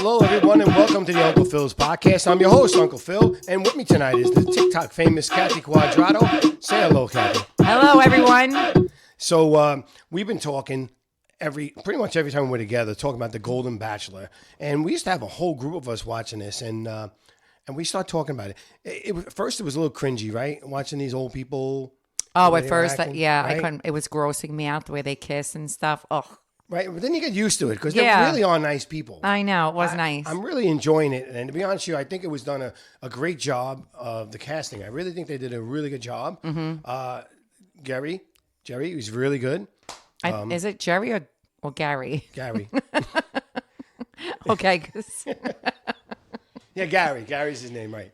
Hello, everyone, and welcome to the Uncle Phil's podcast. I'm your host, Uncle Phil, and with me tonight is the TikTok famous KathQuad123. Say hello, Kathy. Hello, everyone. So we've been talking pretty much every time we're together, talking about the Golden Bachelor, and we used to have a whole group of us watching this, and we started talking about it. First, it was a little cringy, right? Watching these old people. Oh, at first, acting, yeah, right? I couldn't. It was grossing me out the way they kiss and stuff. Oh, Right, but then you get used to it because they Yeah. really are nice people. I know it was nice. I'm really enjoying it, and to be honest with you, I think it was done a great job of the casting. I really think they did a really good job. Mm-hmm. Jerry was really good. Is it Jerry or Gary? Gary, Okay, 'cause- yeah, Gary's his name, right?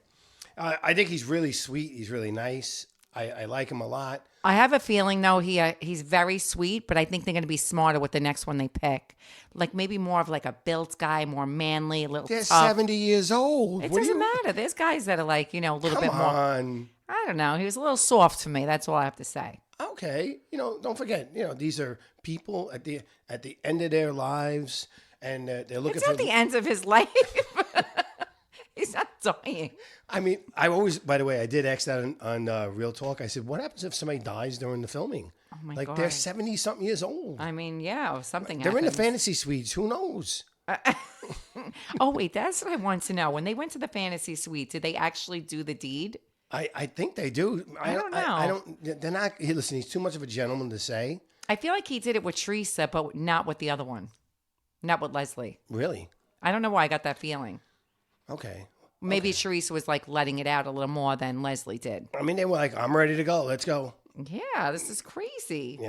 I think he's really sweet. He's really nice. I like him a lot. I have a feeling though he's very sweet, but I think they're going to be smarter with the next one they pick. Like maybe more of like a built guy, more manly, a little They're tough. 70 years old. It What do doesn't you- matter. There's guys that are like a little Come bit more. on. I don't know. He was a little soft for me. That's all I have to say. Okay, don't forget, these are people at the end of their lives, and they're looking It's for at the end of his life. He's not dying. I mean, by the way, I did ask that on Real Talk. I said, what happens if somebody dies during the filming? Oh my like, God. they're 70-something years old. I mean, yeah, or something They're in the happens. fantasy suites. Who knows? Oh, wait, that's what I want to know. When they went to the fantasy suite, did they actually do the deed? I think they do. I don't know. I don't. They're not. Hey, listen, he's too much of a gentleman to say. I feel like he did it with Teresa, but not with the other one. Not with Leslie. Really? I don't know why I got that feeling. Okay. Maybe Teresa was like letting it out a little more than Leslie did. I mean, they were like, I'm ready to go. Let's go. Yeah, this is crazy.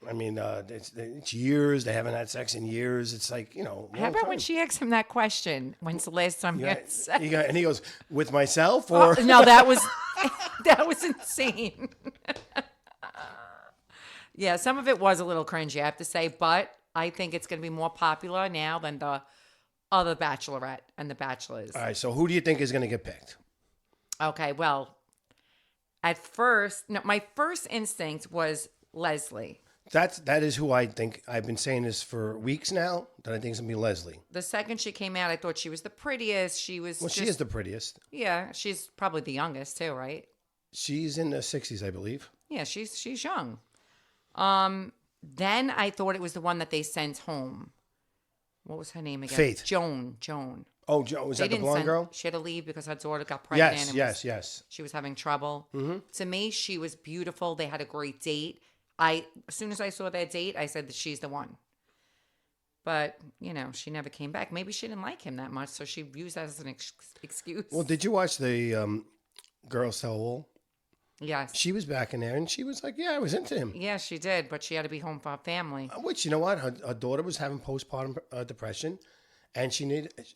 I mean, it's years. They haven't had sex in years. It's like, long How about time. when she asked him that question? When's the last time you had sex? And he goes, with myself or? No, that was that was insane. Yeah, some of it was a little cringy, I have to say, but I think it's going to be more popular now than the other Bachelorette and the Bachelors. All right. So who do you think is going to get picked? Okay, well, at first, no, my first instinct was Leslie. That is who I think. I've been saying this for weeks now. That I think is going to be Leslie. The second she came out, I thought she was the prettiest. She was She is the prettiest. Yeah, she's probably the youngest too, right? She's in the 60s, I believe. Yeah, she's young. Then I thought it was the one that they sent home. What was her name again? Faith. Joan. Oh, Joe, was They that the didn't blonde send- girl? She had to leave because her daughter got pregnant. Yes, and yes. She was having trouble. Mm-hmm. To me, she was beautiful. They had a great date. As soon as I saw their date, I said that she's the one. But, she never came back. Maybe she didn't like him that much, so she used that as an excuse. Well, did you watch the Girls Tell All? Yes. She was back in there, and she was like, yeah, I was into him. Yeah, she did, but she had to be home for her family. Which, you know what? Her daughter was having postpartum depression, and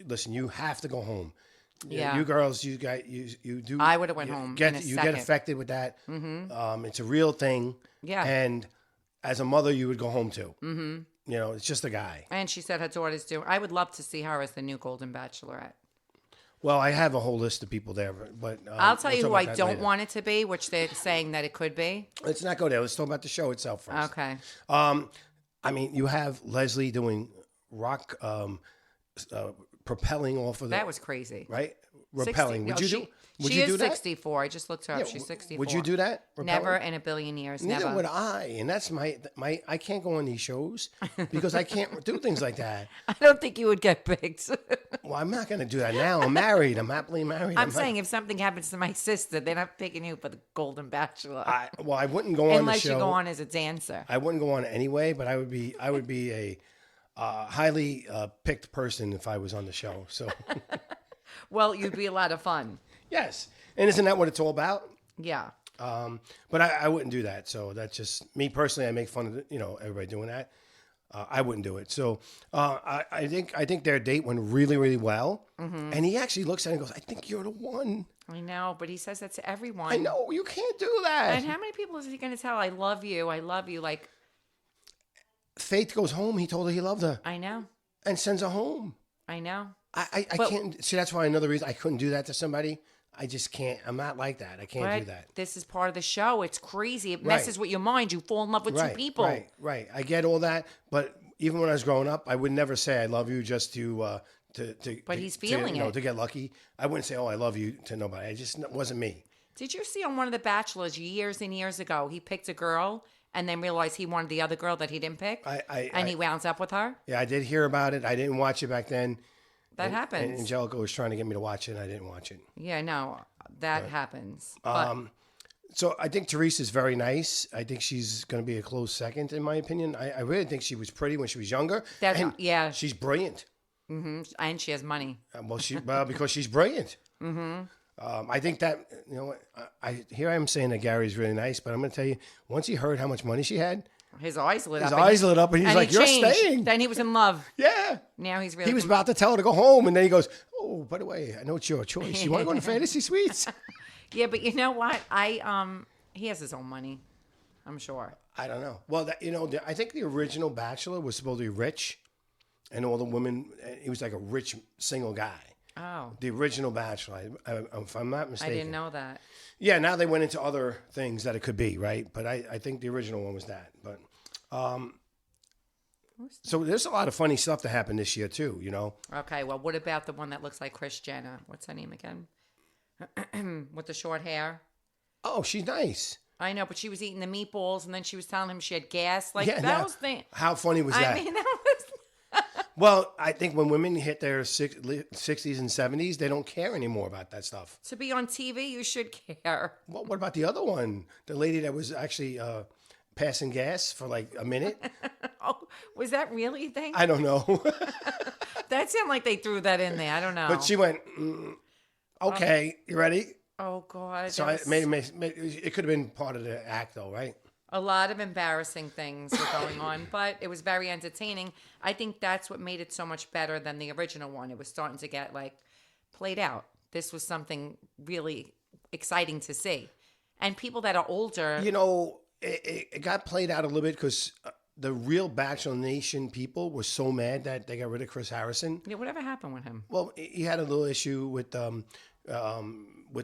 listen, you have to go home. Yeah. You girls, you do. I would have went home in a You second. get affected with that. Mm-hmm. It's a real thing. Yeah. And as a mother, you would go home too. Mm-hmm. It's just a guy. And she said her daughter's doing. I would love to see her as the new Golden Bachelorette. Well, I have a whole list of people there, but I'll tell you we'll who talk I about that don't later. want it to be, which they're saying that it could be. Let's not go there. Let's talk about the show itself first. Okay. I mean, you have Leslie doing rock, propelling off of That was crazy. right, repelling. 60 Would she you is do that? 64. I just looked her up. Yeah, She's 64. Would you do that? Never Repelling? in a billion years. Neither Never. would I, and that's my. I can't go on these shows because I can't do things like that. I don't think you would get picked. Well, I'm not going to do that now. I'm married. I'm happily married. I'm saying if something happens to my sister, they're not picking you for the Golden Bachelor. I wouldn't go on Unless the show. you go on as a dancer. I wouldn't go on anyway, but I would be a highly picked person if I was on the show. So Well, you'd be a lot of fun. yes, and isn't that what it's all about? Yeah. But I wouldn't do that. So that's just me personally. I make fun of everybody doing that. I wouldn't do it. So I think their date went really, really well. Mm-hmm. And he actually looks at it and goes, "I think you're the one." I know, but he says that to everyone. I know you can't do that. And how many people is he going to tell, I love you, I love you? Like, Faith goes home. He told her he loved her I know. and sends her home. I know. I can't see. That's why another reason I couldn't do that to somebody. I just can't. I'm not like that. I can't do that. This is part of the show. It's crazy. It Right. messes with your mind. You fall in love with two people. Right. I get all that, but even when I was growing up, I would never say I love you just to But he's feeling it. to get lucky. I wouldn't say, "Oh, I love you" to nobody. It just wasn't me. Did you see on one of the Bachelors years and years ago, he picked a girl and then realized he wanted the other girl that he didn't pick? He wound up with her? Yeah, I did hear about it. I didn't watch it back then. That happens. And Angelica was trying to get me to watch it, and I didn't watch it. Yeah, no, that happens. So I think Teresa's very nice. I think she's going to be a close second, in my opinion. I really think she was pretty when she was younger. Yeah. She's brilliant. Mm-hmm. And she has money. Because she's brilliant. Mm-hmm. I think that, here I am saying that Gary's really nice, but I'm going to tell you, once he heard how much money she had, his eyes lit up. And he's like, "You're staying." Then he was in love. Yeah. Now he's really. He was about to tell her to go home, and then he goes, "Oh, by the way, I know it's your choice. You want to go to Fantasy Suites?" Yeah, but you know what? He has his own money. I'm sure. I don't know. Well, I think the original Bachelor was supposed to be rich, and all the women. He was like a rich single guy. Oh. The original Bachelor, if I'm not mistaken. I didn't know that. Yeah, now they went into other things that it could be, right? But I think the original one was that. But so there's a lot of funny stuff that happened this year too, Okay, well, what about the one that looks like Kris Jenner? What's her name again? With the short hair. Oh, she's nice. I know, but she was eating the meatballs, and then she was telling him she had gas. How funny was that? I mean, that was. Well, I think when women hit their 60s and 70s, they don't care anymore about that stuff. To be on TV, you should care. Well, what about the other one? The lady that was actually passing gas for like a minute? Oh, was that really a thing? I don't know. That sounded like they threw that in there. I don't know. But she went, okay, you ready? Oh, God. So it could have been part of the act, though, right? A lot of embarrassing things were going on, but it was very entertaining. I think that's what made it so much better than the original one. It was starting to get, played out. This was something really exciting to see. And people that are older... It got played out a little bit because the real Bachelor Nation people were so mad that they got rid of Chris Harrison. Yeah, whatever happened with him? Well, he had a little issue with the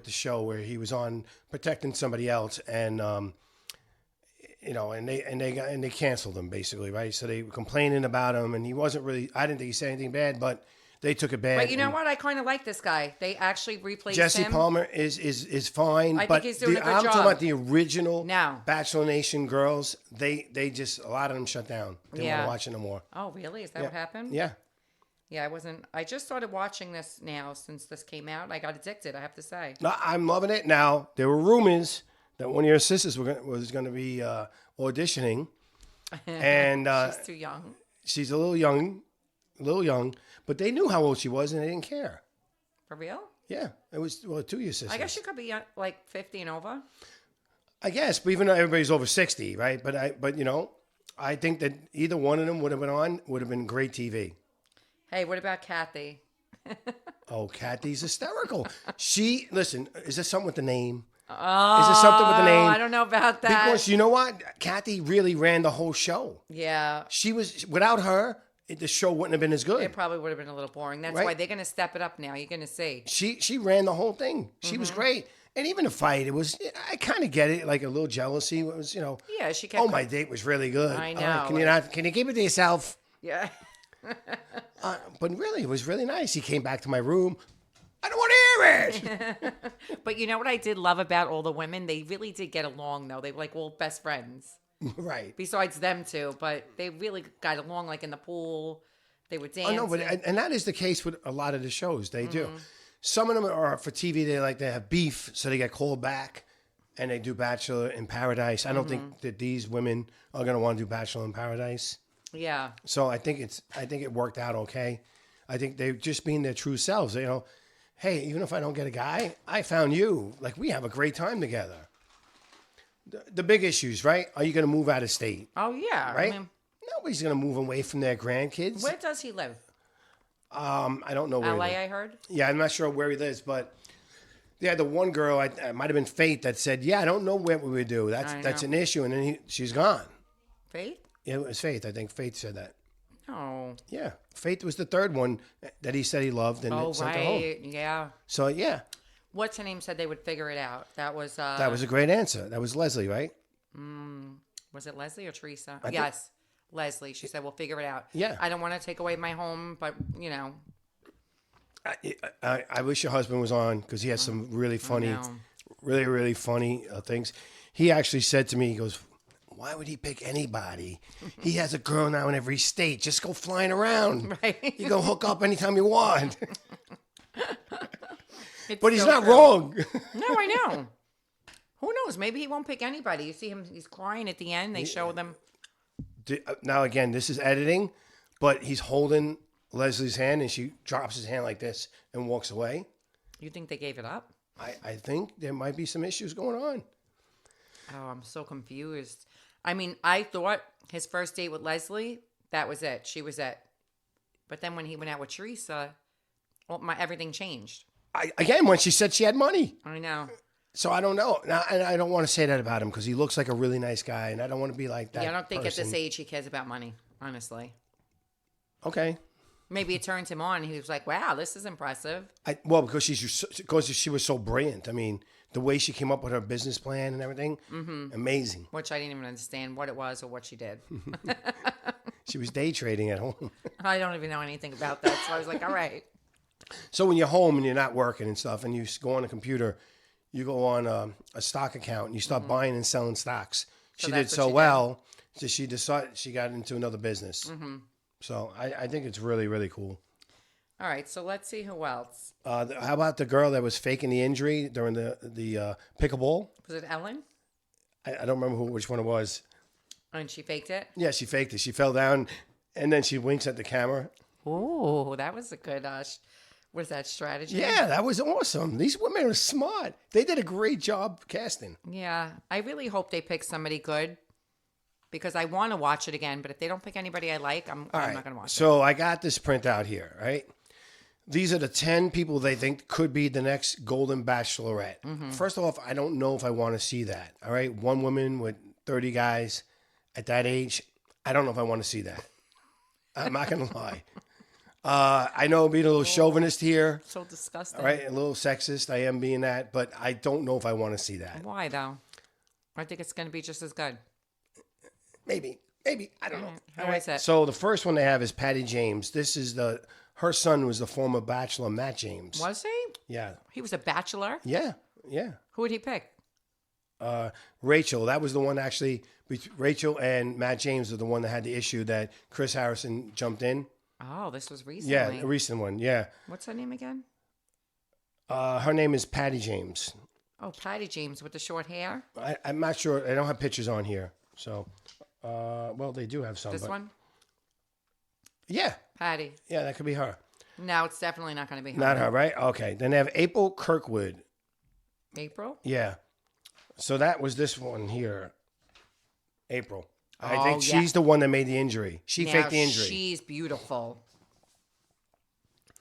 show where he was on protecting somebody else, and and they canceled him basically, right? So they were complaining about him, and he wasn't really. I didn't think he said anything bad, but they took it bad. But you know what? I kind of like this guy. They actually replaced him. Jesse Palmer is fine, I but think he's doing a good I'm job. talking about the original No. Bachelor Nation girls. They just a lot of them shut down. They don't want to watch it no more. Oh, really? Is that what happened? Yeah. Yeah, I just started watching this now since this came out. I got addicted, I have to say. No, I'm loving it. Now, there were rumors that one of your sisters was going to be auditioning. And she's too young. She's a little young, but they knew how old she was and they didn't care. For real? Yeah. It was, two of your sisters. I guess she could be 50 and over. I guess, but even though everybody's over 60, right? But I think that either one of them would have been great TV. Hey, what about Kathy? Oh, Kathy's hysterical. Listen, is there something with the name? Oh, is there something with the name? I don't know about that. Because you know what? Kathy really ran the whole show. Yeah. She was, without her, the show wouldn't have been as good. It probably would have been a little boring. That's why they're going to step it up now. You're going to see. She ran the whole thing. She was great. And even the fight, I kind of get it, like a little jealousy. It was, Yeah, she kept. Oh, my date was really good. I know. Can you keep it to yourself? Yeah. But really, it was really nice. He came back to my room. I don't want to hear it. But you know what I did love about all the women? They really did get along, though. They were all best friends. Right. Besides them two, but they really got along, in the pool. They were dancing. Oh, no, and that is the case with a lot of the shows. They do. Some of them are for TV. They have beef, so they get called back, and they do Bachelor in Paradise. I don't think that these women are going to want to do Bachelor in Paradise. Yeah. So I think it worked out okay. I think they're just being their true selves. Hey, even if I don't get a guy, I found you. We have a great time together. The big issues, right? Are you going to move out of state? Oh, yeah. Right? Nobody's going to move away from their grandkids. Where does he live? I don't know where. LA, I heard. Yeah, I'm not sure where he lives, but the one girl, it might have been Faith, that said, "Yeah, I don't know what we would do. That's an issue," and then she's gone. Faith? Yeah, it was Faith. I think Faith said that. Oh. Yeah, Faith was the third one that he said he loved and sent her home. Yeah. So yeah. What's her name said they would figure it out? That was a great answer. That was Leslie, right? Was it Leslie or Teresa? Yes. Leslie. She said, we'll figure it out. Yeah. I don't want to take away my home, but, I wish your husband was on because he has some really funny, know. really funny things. He actually said to me, he goes, "Why would he pick anybody? He has a girl now in every state. Just go flying around. Right. You go hook up anytime you want." It's But he's so not true. wrong. No, I know. Who knows? Maybe he won't pick anybody. You see him, he's crying at the end. They show them. Now, again, this is editing, but he's holding Leslie's hand and she drops his hand like this and walks away. You think they gave it up? I think there might be some issues going on. Oh, I'm so confused. I mean, I thought his first date with Leslie, that was it. She was it. But then when he went out with Teresa, well, everything changed. Again, when she said she had money. I know. So I don't know. Now, and I don't want to say that about him because he looks like a really nice guy, and I don't want to be like that. Yeah, I don't think person. at this age he cares about money, honestly. Okay. Maybe it turned him on. He was like, wow, this is impressive. Well, because she was so brilliant. I mean, the way she came up with her business plan and everything, amazing. Which I didn't even understand what it was or what she did. She was day trading at home. I don't even know anything about that. So I was like, all right. So when you're home and you're not working and stuff, and you go on a computer, you go on a stock account and you start buying and selling stocks. So she that's did what so she did. well, so she decided she got into another business. So I think it's really, really cool. All right. So let's see who else. How about the girl that was faking the injury during the pickleball? Was it Ellen? I don't remember which one it was. And she faked it? Yeah, she faked it. She fell down, and then she winks at the camera. Oh, that was a good, was that strategy? Yeah, that was awesome. These women are smart. They did a great job casting. Yeah. I really hope they pick somebody good because I want to watch it again. But if they don't pick anybody I like, I'm not going to watch it. So I got this printout here, right? These are the 10 people they think could be the next Golden Bachelorette. First off, I don't know if I want to see that. All right. One woman with 30 guys at that age. I don't know if I want to see that. I'm not going to lie. I know I'm being a little chauvinist here. So disgusting. All right. A little sexist. I am being that. But I don't know if I want to see that. Why, though? I think it's going to be just as good. Maybe. I don't know. Who is it? So the first one they have is Patty James. This is her son was the former bachelor, Matt James. Was he? Yeah. He was a bachelor? Yeah. Who would he pick? Rachel. That was the one actually. Rachel and Matt James are the one that had the issue that Chris Harrison jumped in. Oh, this was recently. Yeah, a recent one. Yeah. What's her name again? Her name is Patty James. Oh, Patty James with the short hair. I'm not sure. I don't have pictures on here. So, well, they do have some. This but one? Yeah. Patty. Yeah, that could be her. No, it's definitely not going to be her. Not her, right? Okay. Then they have April Kirkwood. April? Yeah. So that was this one here. April. I Oh, think yeah. she's the one that made the injury. She Now, faked the injury. She's beautiful.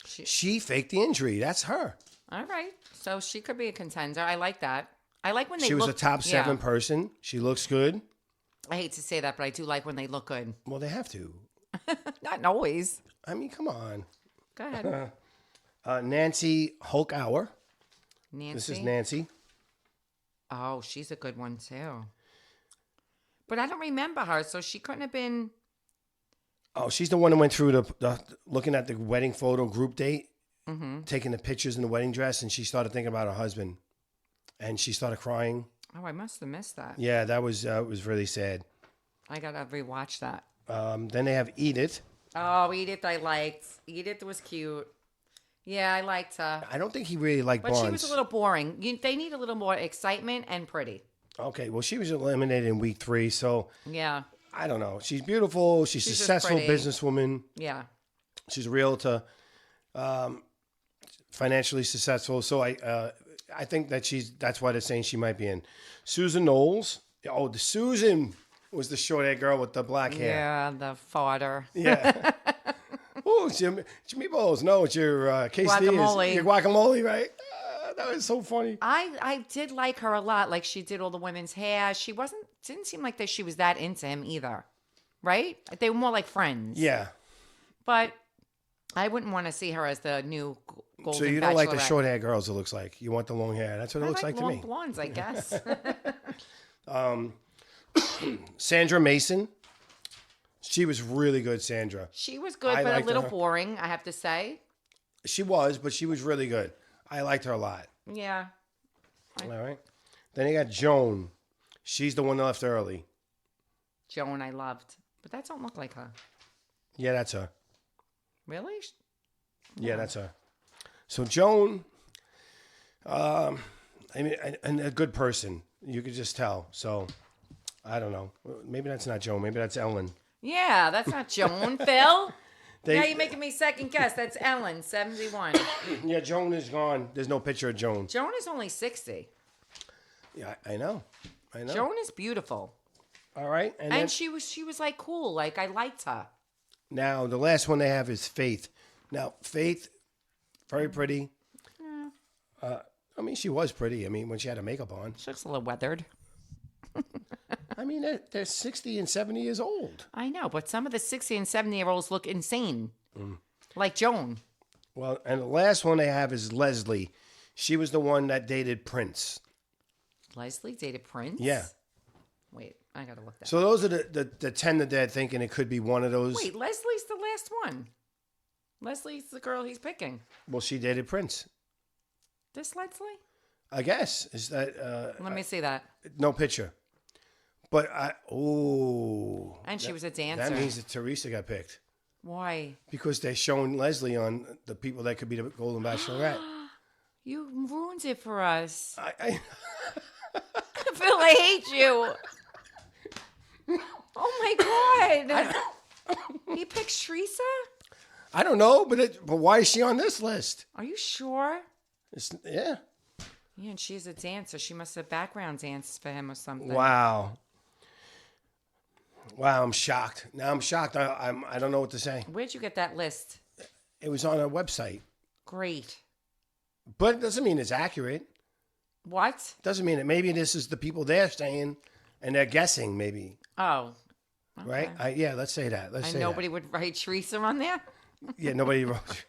She faked the injury. That's her. All right. So she could be a contender. I like that. I like when they She was look, a top 7 yeah. person. She looks good. I hate to say that, but I do like when they look good. Well, they have to. Not always. I mean, come on. Go ahead. Nancy Holkauer. Nancy. This is Nancy. Oh, she's a good one too. But I don't remember her, so she couldn't have been. Oh, she's the one that went through the looking at the wedding photo group date, Mm-hmm. taking the pictures in the wedding dress, and she started thinking about her husband, and she started crying. Oh, I must have missed that. Yeah, that was really sad. I gotta rewatch that. Then they have Edith. Oh, Edith, I liked. Edith was cute. Yeah, I liked her. I don't think he really liked But Barnes. she was a little boring. They need a little more excitement and pretty. Okay, well, she was eliminated in week 3, so Yeah, I don't know. She's beautiful. She's just successful pretty. businesswoman. yeah. She's a realtor, financially successful. So I think that that's why they're saying she might be in. Susan Knowles. Oh, the Susan was the short-haired girl with the black hair. Yeah, the fodder. Yeah. Oh, Jimmy Bowles. No, it's your quesadillas. Guacamole. Your guacamole, right? That was so funny. I did like her a lot. Like she did all the women's hair. She didn't seem like that she was that into him either. Right? They were more like friends. Yeah. But I wouldn't want to see her as the new Golden So you don't like the Bachelorette. short hair girls, it looks like. You want the long hair. That's what it I looks like to long me. blondes, I guess. Sandra Mason. She was really good, Sandra. She was good, I but a liked little her. boring, I have to say. She was, but she was really good. I liked her a lot. Yeah. All right. Then you got Joan. She's the one that left early. Joan, I loved. But that don't look like her. Yeah, that's her. Really? Yeah, that's her. So Joan, I mean, and a good person. You could just tell. So, I don't know. Maybe that's not Joan. Maybe that's Ellen. Yeah, that's not Joan, Phil. Now you're making me second guess. That's Ellen, 71. Yeah, Joan is gone. There's no picture of Joan. Joan is only 60. Yeah, I know. Joan is beautiful. All right. And then, she was like cool. Like I liked her. Now, the last one they have is Faith. Now, Faith, very pretty. I mean, she was pretty. I mean, when she had her makeup on. She looks a little weathered. I mean, they're 60 and 70 years old. I know, but some of the 60 and 70-year-olds look insane. Like Joan. Well, and the last one they have is Leslie. She was the one that dated Prince. Leslie dated Prince? Yeah. Wait, I got to look that up. So those are the 10 that they're thinking it could be one of those. Wait, Leslie's the last one. Leslie's the girl he's picking. Well, she dated Prince. This Leslie? I guess. Is that... Let me see that. No picture. But And she was a dancer. That means that Teresa got picked. Why? Because they're showing Leslie on the people that could be the Golden Bachelorette. You ruined it for us. I Phil, I hate you. Oh my God. He picks Teresa? I don't know, but why is she on this list? Are you sure? Yeah. Yeah, and she's a dancer. She must have background dances for him or something. Wow, I'm shocked. Now I'm shocked. I don't know what to say. Where'd you get that list? It was on a website. Great. But it doesn't mean it's accurate. What? Doesn't mean it. Maybe this is the people they're saying, and they're guessing. Maybe. Oh. Okay. Right. Yeah. Let's say that. Let's say nobody would write Teresa on there. Yeah. Nobody wrote.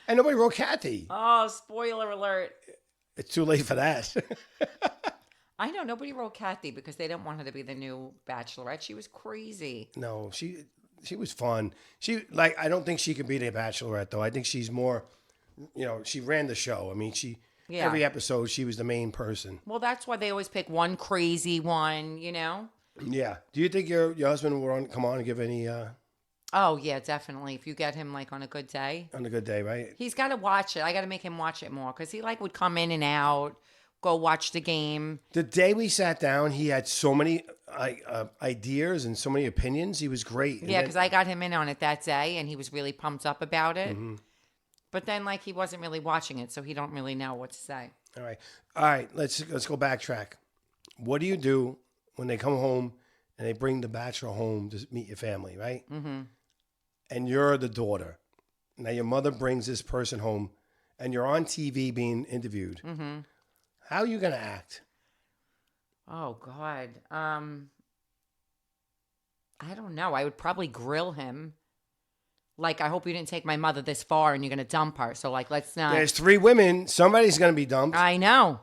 And nobody wrote Kathy. Oh, spoiler alert. It's too late for that. I know nobody wrote Kathy because they didn't want her to be the new Bachelorette. She was crazy. No, she was fun. I don't think she could be the Bachelorette though. I think she's more, she ran the show. I mean, every episode she was the main person. Well, that's why they always pick one crazy one, Yeah. Do you think your husband will come on and give any? Oh yeah, definitely. If you get him like on a good day. On a good day, right? He's got to watch it. I got to make him watch it more because he would come in and out, go watch the game. The day we sat down, he had so many ideas and so many opinions. He was great. Yeah, because I got him in on it that day, and he was really pumped up about it. Mm-hmm. But then, he wasn't really watching it, so he don't really know what to say. All right. Let's go backtrack. What do you do when they come home and they bring the bachelor home to meet your family, right? Mm-hmm. And you're the daughter. Now your mother brings this person home, and you're on TV being interviewed. Mm-hmm. How are you gonna act? Oh God, I don't know. I would probably grill him. I hope you didn't take my mother this far, and you're gonna dump her. So let's not. There's 3 women. Somebody's gonna be dumped. I know.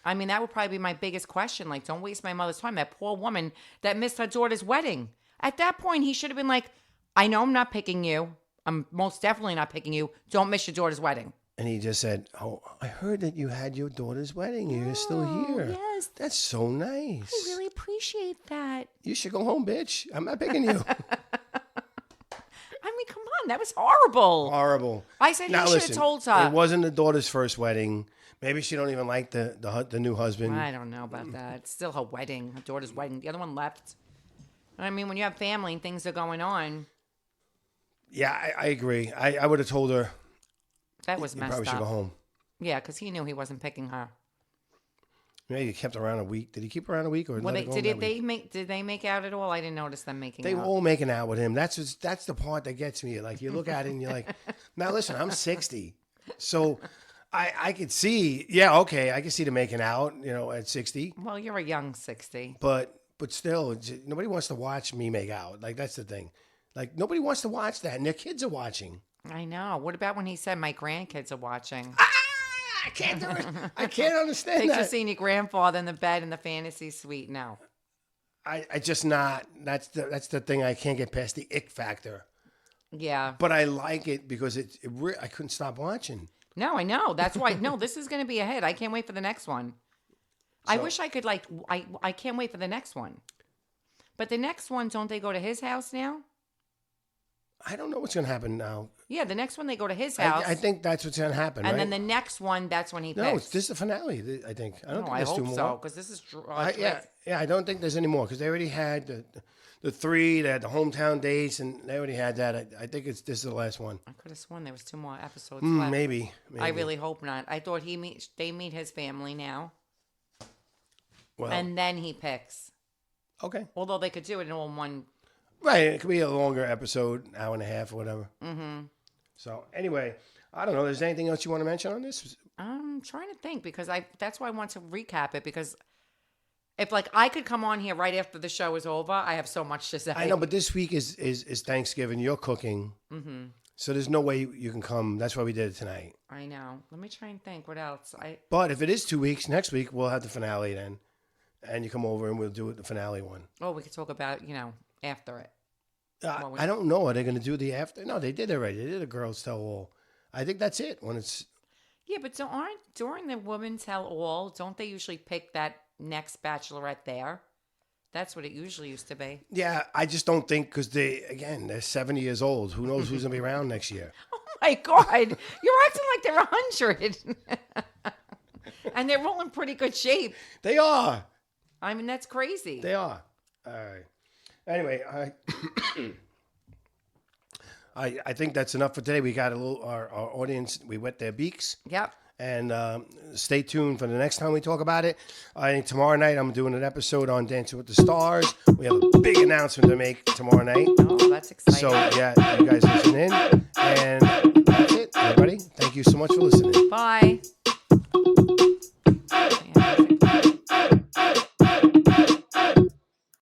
I mean, that would probably be my biggest question. Don't waste my mother's time. That poor woman that missed her daughter's wedding. At that point, he should have been like, I know I'm not picking you. I'm most definitely not picking you. Don't miss your daughter's wedding. And he just said, oh, I heard that you had your daughter's wedding. You're still here. Yes. That's so nice. I really appreciate that. You should go home, bitch. I'm not picking you. I mean, come on. That was horrible. Horrible. I said he should have told her. It wasn't the daughter's first wedding. Maybe she don't even like the new husband. I don't know about that. It's still her wedding, her daughter's wedding. The other one left. I mean, when you have family and things are going on. Yeah, I agree. I would have told her. That was messed up. You probably should go home. Yeah, because he knew he wasn't picking her. Maybe he kept around a week. Did he keep around a week or did they make out at all? I didn't notice them making out. They were all making out with him. That's the part that gets me. You look at it and you're like, now listen, I'm 60. So I could see, okay, I could see them making out, at 60. Well, you're a young 60. But still, nobody wants to watch me make out. That's the thing. Nobody wants to watch that, and their kids are watching. I know. What about when he said, my grandkids are watching? I can't do it. I can't understand Picture that. seeing your grandfather in the bed in the fantasy suite. No. I just not. That's the thing. I can't get past the ick factor. Yeah. But I like it because I couldn't stop watching. No, I know. That's why. No, this is going to be a hit. I can't wait for the next one. I wish I could I can't wait for the next one. But the next one, don't they go to his house now? I don't know what's going to happen now. Yeah, the next one they go to his house. I think that's what's going to happen, and right? then the next one, that's when he picks. No, this is the finale, I think. I don't think I there's two hope more. so, because this is... Yeah, I don't think there's any more, because they already had the three, they had the hometown dates, and they already had that. I think this is the last one. I could have sworn there was 2 more episodes left. Maybe. I really hope not. I thought they meet his family now. Well, and then he picks. Okay. Although they could do it in all one... Right, it could be a longer episode, hour and a half or whatever. Mm-hmm. So, anyway, I don't know. Is there anything else you want to mention on this? I'm trying to think, because that's why I want to recap it, because if I could come on here right after the show is over, I have so much to say. I know, but this week is Thanksgiving. You're cooking. Mm-hmm. So there's no way you can come. That's why we did it tonight. I know. Let me try and think. What else? But if it is 2 weeks, next week we'll have the finale then. And you come over and we'll do it, the finale one. Oh, we could talk about, after it. I don't know. Are they going to do the after? No, they did it already. They did a girls tell all. I think that's it. When it's... Yeah, but during the women tell all, don't they usually pick that next bachelorette there? That's what it usually used to be. Yeah, I just don't think, because they're 70 years old. Who knows who's going to be around next year? Oh my God. You're acting like they're 100. And they're all in pretty good shape. They are. I mean, that's crazy. They are. All right. Anyway, I think that's enough for today. We got our audience, we wet their beaks. Yep. And stay tuned for the next time we talk about it. I think tomorrow night I'm doing an episode on Dancing with the Stars. We have a big announcement to make tomorrow night. Oh, that's exciting. So, yeah, you guys listen in. And that's it, everybody. Thank you so much for listening. Bye.